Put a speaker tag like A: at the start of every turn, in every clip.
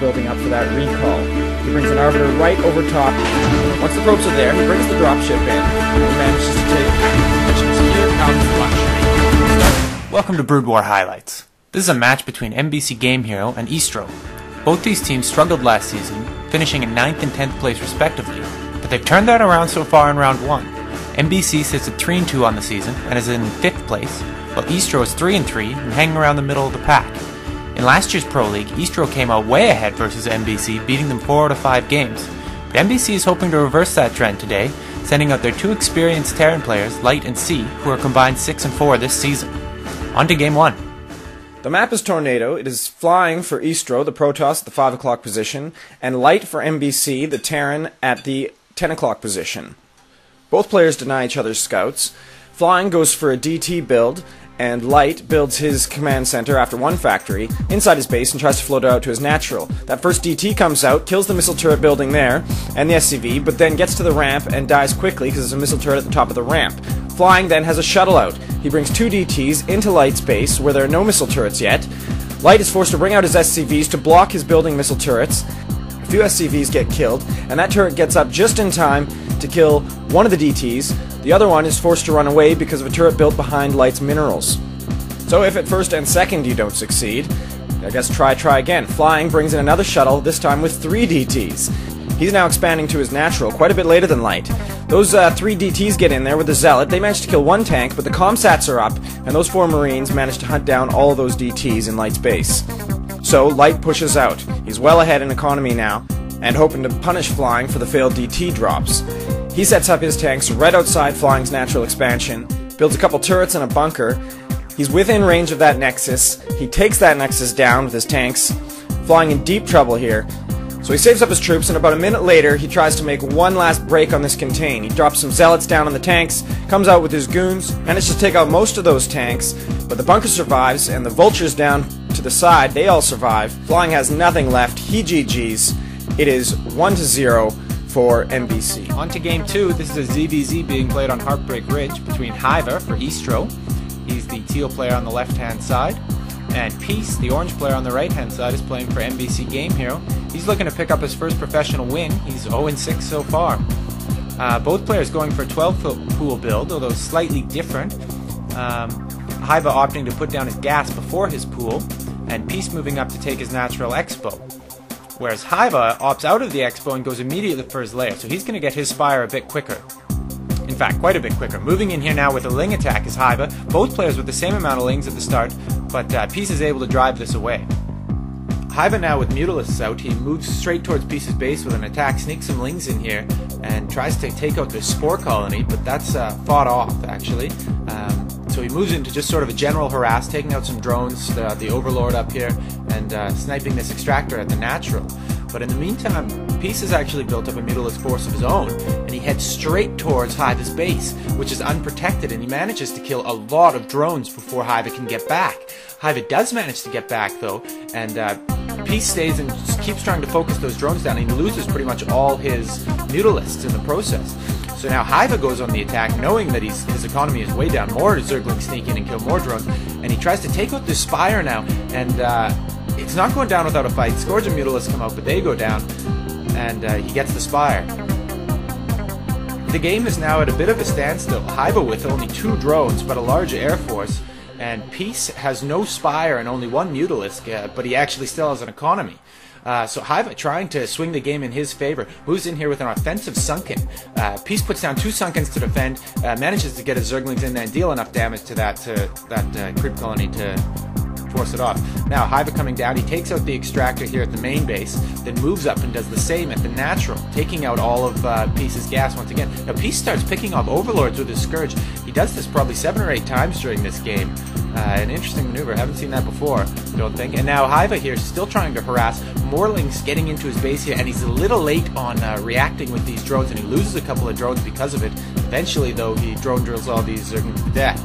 A: building up for that recall. He brings an Arbiter right over top. Once the probes are there, he brings the dropship in. He manages to take positions. Here comes luxury.
B: Welcome to Brood War Highlights. This is a match between MBCGAME Hero and eSTRO. Both these teams struggled last season, finishing in 9th and 10th place respectively, but they've turned that around so far in round 1. MBC sits at 3-2 on the season and is in 5th place, while eSTRO is 3-3 and hanging around the middle of the pack. In last year's Pro League, eSTRO came out way ahead versus MBC, beating them 4 out of 5 games. But MBC is hoping to reverse that trend today, sending out their 2 experienced Terran players, Light and C, who are combined 6-4 this season. On to Game 1.
A: The map is Tornado. It is flying for eSTRO, the Protoss at the 5 o'clock position, and Light for MBC, the Terran at the 10 o'clock position. Both players deny each other's scouts. Flying goes for a DT build, and Light builds his command center after one factory inside his base and tries to float it out to his natural. That first DT comes out, kills the missile turret building there and the SCV, but then gets to the ramp and dies quickly because there's a missile turret at the top of the ramp. Flying then has a shuttle out. He brings 2 DTs into Light's base where there are no missile turrets yet. Light is forced to bring out his SCVs to block his building missile turrets. A few SCVs get killed, and that turret gets up just in time to kill one of the DTs. The other one is forced to run away because of a turret built behind Light's minerals. So if at first and second you don't succeed, I guess try again. Flying brings in another shuttle, this time with 3 DTs. He's now expanding to his natural, quite a bit later than Light. Those 3 DTs get in there with the Zealot. They manage to kill 1 tank, but the comsats are up, and those 4 Marines manage to hunt down all of those DTs in Light's base. So Light pushes out. He's well ahead in economy now, and hoping to punish Flying for the failed DT drops. He sets up his tanks right outside Flying's natural expansion, builds a couple turrets and a bunker. He's within range of that Nexus. He takes that Nexus down with his tanks. Flying in deep trouble here. So he saves up his troops, and about a minute later he tries to make one last break on this contain. He drops some Zealots down on the tanks, comes out with his goons, manages to take out most of those tanks, but the bunker survives, and the Vultures down to the side, they all survive. Flying has nothing left. He GG's. It is 1-0 for MBC.
B: On to Game 2. This is a ZVZ being played on Heartbreak Ridge between Hiva for eSTRO. He's the teal player on the left-hand side. And Peace, the orange player on the right-hand side, is playing for MBCGAME Hero. He's looking to pick up his first professional win. He's 0-6 so far. Both players going for a 12-foot pool build, although slightly different. Hiva opting to put down his gas before his pool, and Peace moving up to take his natural expo. Whereas Hiva opts out of the expo and goes immediately for his lair, so he's going to get his spire a bit quicker. In fact, quite a bit quicker. Moving in here now with a Ling attack is Hiva. Both players with the same amount of Lings at the start, but Peace is able to drive this away. Hiva now with Mutalisks out, he moves straight towards Peace's base with an attack, sneaks some Lings in here, and tries to take out the Spore Colony, but that's fought off, actually. So he moves into just sort of a general harass, taking out some drones, the Overlord up here, and sniping this Extractor at the natural. But in the meantime, Peace has actually built up a Mutalisk force of his own, and he heads straight towards Hiva's base, which is unprotected, and he manages to kill a lot of drones before Hiva can get back. Hiva does manage to get back, though, and Peace stays and just keeps trying to focus those drones down, and he loses pretty much all his Mutalisks in the process. So now Hiva goes on the attack, knowing that his economy is way down. More Zerglings sneak in and kill more drones, and he tries to take out this Spire now, and it's not going down without a fight. Scourge and Mutalisks come out, but they go down, and he gets the Spire. The game is now at a bit of a standstill. Hiva with only 2 drones, but a large air force, and Peace has no Spire and only 1 Mutalisk, but he actually still has an economy. So Hiva, trying to swing the game in his favor, moves in here with an offensive Sunken. Peace puts down 2 Sunkens to defend, manages to get his Zerglings in there and deal enough damage to that creep colony to force it off. Now Hiva coming down, he takes out the Extractor here at the main base, then moves up and does the same at the natural, taking out all of Peace's gas once again. Now Peace starts picking off Overlords with his Scourge. He does this probably 7 or 8 times during this game. An interesting maneuver, haven't seen that before, I don't think. And now Hiva here still trying to harass. Morling's getting into his base here, and he's a little late on reacting with these drones, and he loses a couple of drones because of it. Eventually, though, he drone drills all these Zerglings to death.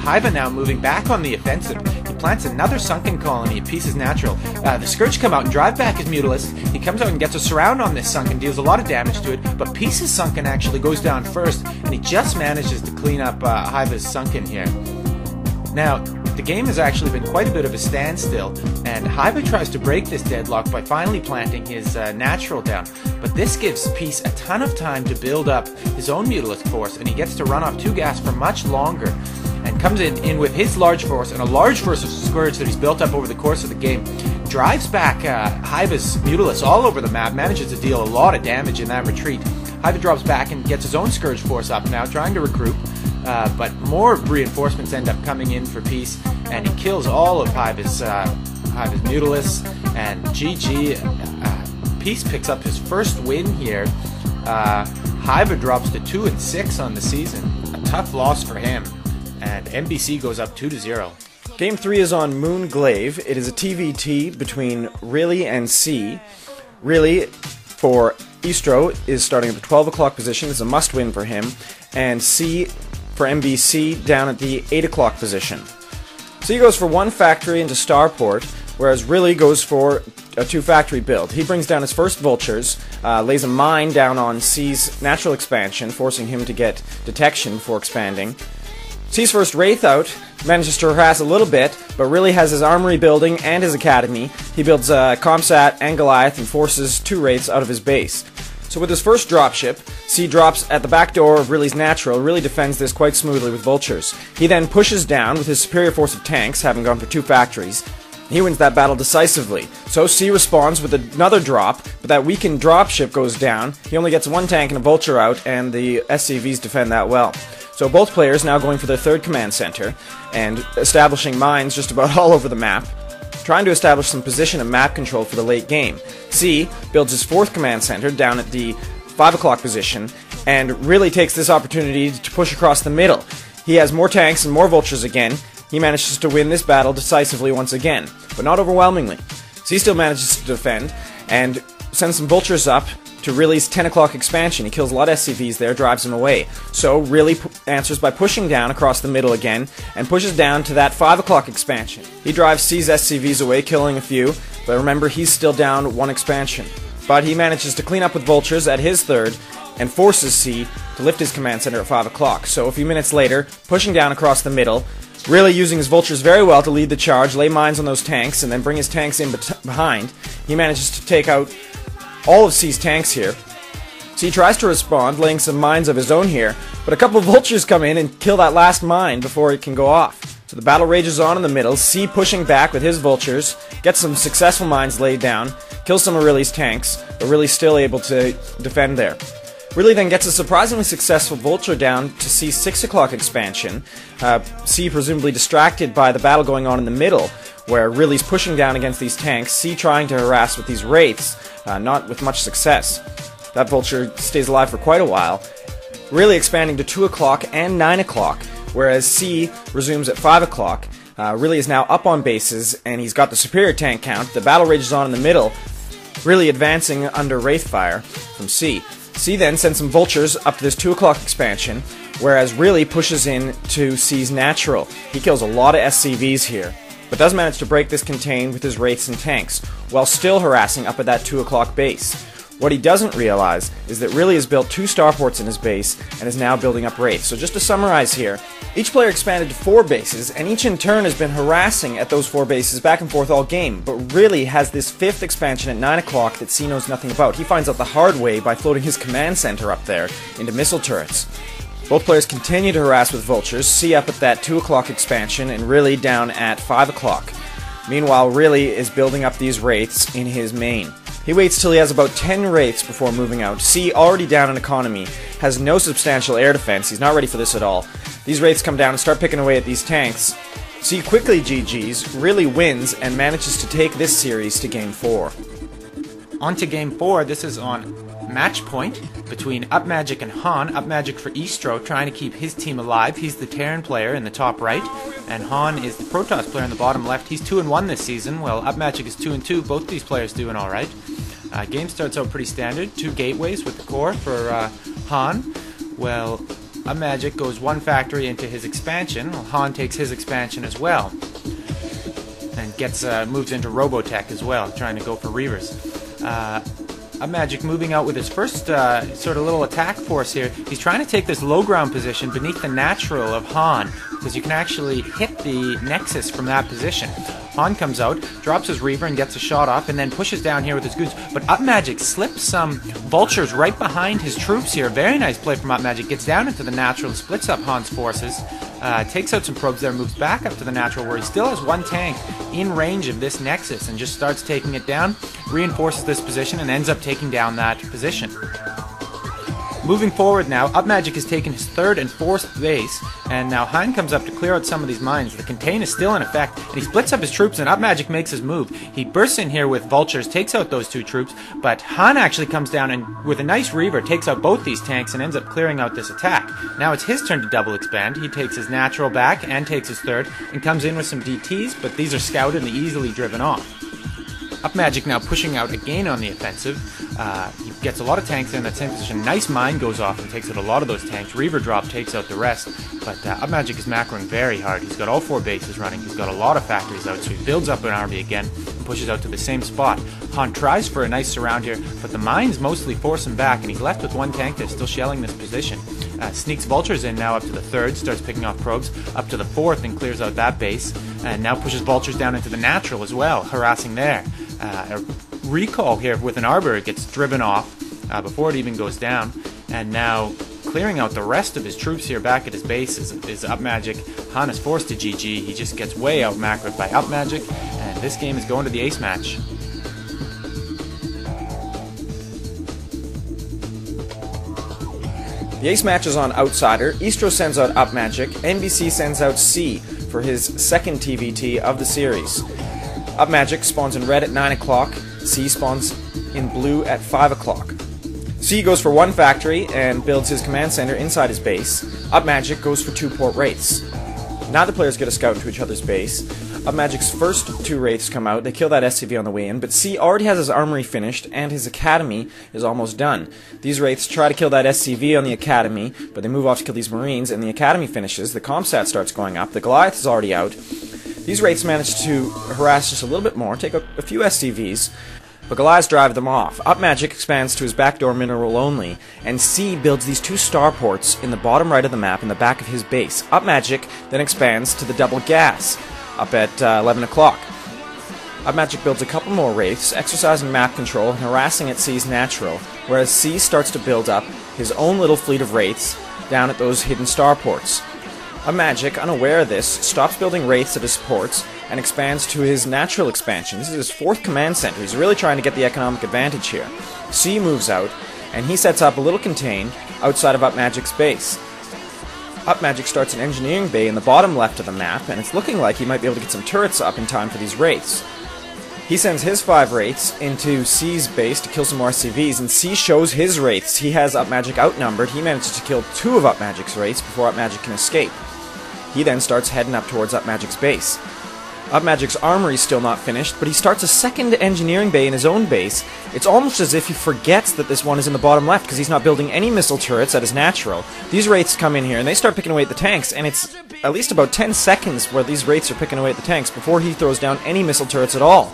B: Hiva now moving back on the offensive. He plants another Sunken colony at Peace's natural. The Scourge come out and drive back his Mutalisk. He comes out and gets a surround on this Sunken, deals a lot of damage to it, but Peace's Sunken actually goes down first, and he just manages to clean up Hiva's Sunken here. Now, the game has actually been quite a bit of a standstill, and Haiba tries to break this deadlock by finally planting his natural down. But this gives Peace a ton of time to build up his own Mutalisk force, and he gets to run off 2 gas for much longer, and comes in with his large force and a large force of Scourge that he's built up over the course of the game. Drives back Haiba's Mutalisk all over the map, manages to deal a lot of damage in that retreat. Haiba drops back and gets his own Scourge force up now, trying to regroup. But more reinforcements end up coming in for Peace, and he kills all of Haiba's Mutalisks, and GG. Peace picks up his first win here. Haiba drops to 2-6 on the season. A tough loss for him, and MBC goes up 2-0.
A: Game 3 is on Moonglaive. It is a TVT between Riley and C. Riley, for eSTRO, is starting at the 12 o'clock position. It's a must-win for him. And C, for MBC, down at the 8 o'clock position. C goes for 1 factory into Starport, whereas Riley goes for a 2-factory build. He brings down his first vultures, lays a mine down on C's natural expansion, forcing him to get detection before expanding. C's first Wraith out, manages to harass a little bit, but really has his armory building and his academy. He builds Comsat and Goliath and forces 2 Wraiths out of his base. So with his first dropship, C drops at the back door of Riley's natural, really defends this quite smoothly with vultures. He then pushes down with his superior force of tanks, having gone for 2 factories. He wins that battle decisively. So C responds with another drop, but that weakened dropship goes down. He only gets 1 tank and a vulture out, and the SCVs defend that well. So both players now going for their 3rd command center, and establishing mines just about all over the map, trying to establish some position and map control for the late game. C builds his 4th command center down at the 5 o'clock position, and really takes this opportunity to push across the middle. He has more tanks and more vultures again. He manages to win this battle decisively once again, but not overwhelmingly. C still manages to defend, and sends some vultures up to Riley's 10 o'clock expansion. He kills a lot of SCVs there, drives them away. So Riley answers by pushing down across the middle again, and pushes down to that 5 o'clock expansion. He drives C's SCVs away, killing a few, but remember, he's still down 1 expansion. But he manages to clean up with vultures at his 3rd, and forces C to lift his command center at 5 o'clock. So a few minutes later, pushing down across the middle, really using his vultures very well to lead the charge, lay mines on those tanks, and then bring his tanks in behind. He manages to take out all of C's tanks here. C tries to respond, laying some mines of his own here, but a couple of vultures come in and kill that last mine before it can go off. So the battle rages on in the middle, C pushing back with his vultures, gets some successful mines laid down, kills some of Riley's tanks, but Riley's still able to defend there. Riley then gets a surprisingly successful vulture down to C's 6 o'clock expansion, C presumably distracted by the battle going on in the middle, where Riley's pushing down against these tanks, C trying to harass with these Wraiths, not with much success. That vulture stays alive for quite a while, really expanding to 2 o'clock and 9 o'clock, whereas C resumes at 5 o'clock. Riley is now up on bases, and he's got the superior tank count. The battle rages on in the middle, really advancing under Wraith fire from C. C then sends some vultures up to this 2 o'clock expansion, whereas Riley pushes in to C's natural. He kills a lot of SCVs here, but does manage to break this contain with his Wraiths and tanks, while still harassing up at that 2 o'clock base. What he doesn't realize is that Riley has built 2 starports in his base, and is now building up Wraiths. So just to summarize here, each player expanded to 4 bases, and each in turn has been harassing at those 4 bases back and forth all game, but Riley has this 5th expansion at 9 o'clock that C knows nothing about. He finds out the hard way by floating his command center up there into missile turrets. Both players continue to harass with vultures, C up at that 2 o'clock expansion, and Riley down at 5 o'clock. Meanwhile, Riley is building up these Wraiths in his main. He waits till he has about 10 Wraiths before moving out. C, already down in economy, has no substantial air defense. He's not ready for this at all. These Wraiths come down and start picking away at these tanks. C quickly GG's, really wins, and manages to take this series to Game 4.
B: On to Game 4. This is on match point between UpMagic and Han. UpMagic for eSTRO, trying to keep his team alive. He's the Terran player in the top right, and Han is the Protoss player in the bottom left. He's 2-1 this season, while UpMagic is 2-2. Both these players doing alright. Game starts out pretty standard. 2 gateways with the core for Han. Well, UpMagic goes 1 factory into his expansion, while Han takes his expansion as well. And gets moves into Robotech as well, trying to go for Reavers. UpMagic moving out with his first sort of little attack force here. He's trying to take this low ground position beneath the natural of Han, because you can actually hit the Nexus from that position. Han comes out, drops his Reaver and gets a shot off, and then pushes down here with his goons. But UpMagic slips some vultures right behind his troops here. Very nice play from UpMagic. Gets down into the natural, splits up Han's forces, takes out some probes there, moves back up to the natural where he still has one tank in range of this Nexus and just starts taking it down, reinforces this position, and ends up taking down that position. Moving forward now, UpMagic has taken his 3rd and 4th base, and now Han comes up to clear out some of these mines. The contain is still in effect, and he splits up his troops, and UpMagic makes his move. He bursts in here with vultures, takes out those 2 troops, but Han actually comes down and with a nice Reaver takes out both these tanks and ends up clearing out this attack. Now it's his turn to double expand. He takes his natural back and takes his 3rd, and comes in with some DTs, but these are scouted and easily driven off. UpMagic now pushing out again on the offensive. He gets a lot of tanks in that same position. Nice mine goes off and takes out a lot of those tanks. Reaver drop takes out the rest. But UpMagic is macroing very hard. He's got all 4 bases running. He's got a lot of factories out, so he builds up an army again and pushes out to the same spot. Han tries for a nice surround here, but the mines mostly force him back, and he's left with 1 tank that's still shelling this position. Sneaks vultures in now up to the 3rd, starts picking off probes, up to the 4th and clears out that base, and now pushes vultures down into the natural as well, harassing there. A recall here with an Arbor gets driven off before it even goes down, and now clearing out the rest of his troops here back at his base is UpMagic. Han is forced to GG. He just gets way out macroed by UpMagic, and this game is going to the ace match.
A: The ace match is on Outsider. eSTRO sends out UpMagic. MBC sends out C for his 2nd TVT of the series. UpMagic spawns in red at 9 o'clock. C spawns in blue at 5 o'clock. C goes for 1 factory and builds his command center inside his base. UpMagic goes for 2 port wraiths. Neither players get a scout into each other's base. UpMagic's first 2 wraiths come out. They kill that SCV on the way in, but C already has his armory finished and his academy is almost done. These wraiths try to kill that SCV on the academy, but they move off to kill these marines, and the academy finishes. The comsat starts going up. The Goliath is already out. These wraiths manage to harass just a little bit more, take a few SCVs, but Goliaths drive them off. UpMagic expands to his backdoor mineral only, and C builds these 2 starports in the bottom right of the map in the back of his base. UpMagic then expands to the double gas up at 11 o'clock. UpMagic builds a couple more wraiths, exercising map control and harassing at C's natural, whereas C starts to build up his own little fleet of wraiths down at those hidden starports. UpMagic, unaware of this, stops building wraiths at his ports and expands to his natural expansion. This is his 4th command center. He's really trying to get the economic advantage here. C moves out, and he sets up a little contain outside of UpMagic's base. UpMagic starts an engineering bay in the bottom left of the map, and it's looking like he might be able to get some turrets up in time for these wraiths. He sends his 5 wraiths into C's base to kill some more SCVs, and C shows his wraiths. He has UpMagic outnumbered. He manages to kill 2 of UpMagic's wraiths before UpMagic can escape. He then starts heading up towards UpMagic's base. UpMagic's armory is still not finished, but he starts a 2nd engineering bay in his own base. It's almost as if he forgets that this one is in the bottom left, because he's not building any missile turrets at his natural. These wraiths come in here, and they start picking away at the tanks, and it's at least about 10 seconds where these wraiths are picking away at the tanks before he throws down any missile turrets at all.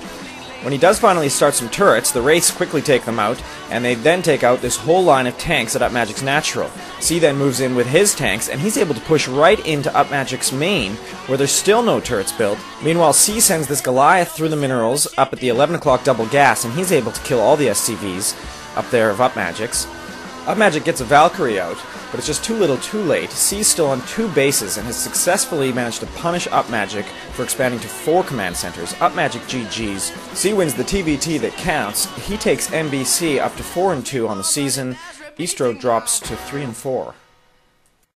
A: When he does finally start some turrets, the wraiths quickly take them out, and they then take out this whole line of tanks at UpMagic's natural. C then moves in with his tanks, and he's able to push right into UpMagic's main, where there's still no turrets built. Meanwhile, C sends this Goliath through the minerals up at the 11 o'clock double gas, and he's able to kill all the SCVs up there of UpMagic's. UpMagic gets a Valkyrie out, but it's just too little too late. C's still on 2 bases and has successfully managed to punish UpMagic for expanding to 4 command centers. UpMagic GG's. C wins the TVT that counts. He takes MBC up to 4-2 on the season. eSTRO drops to 3-4.